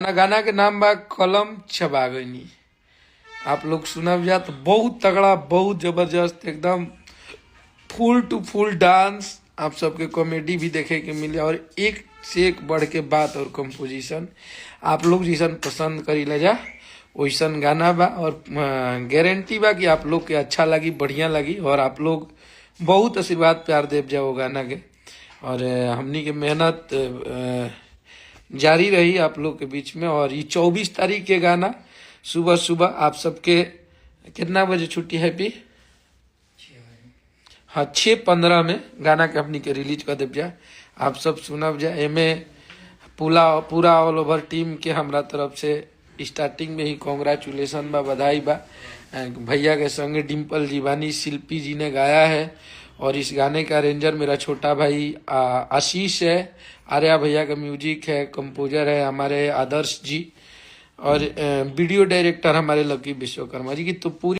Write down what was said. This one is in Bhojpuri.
गाना के नाम बा कलम चबा गईनी। आप लोग सुनब जा तो बहुत तगड़ा, बहुत जबरदस्त, एकदम फुल टू फुल डांस, आप सबके कॉमेडी भी देखे के मिले और एक से एक बढ़ के बात और कंपोजिशन आप लोग जैसन पसंद करी ले जा वैसन गाना बा। और गारंटी बा कि आप लोग के अच्छा लगी, बढ़िया लगी और आप लोग बहुत आशीर्वाद प्यार देव जाओ गाना के। और हमनी के मेहनत जारी रही आप लोग के बीच में। और ये 24 तारीख के गाना सुबह सुबह आप सबके कितना बजे छुट्टी है पी? हाँ 6:15 में गाना के अपनी के रिलीज कर देव जा। आप सब सुनब जा। एमे पूरा ऑल ओवर टीम के हमरा तरफ से स्टार्टिंग में ही कॉन्ग्रेचुलेसन बा, बधाई बा। भैया के संगे डिम्पल जी बानी, शिल्पी जी ने गाया है और इस गाने का अरेंजर मेरा छोटा भाई आशीष है। आर्या भैया का म्यूजिक है, कंपोजर है हमारे आदर्श जी और वीडियो डायरेक्टर हमारे लकी विश्वकर्मा जी की। तो पूरी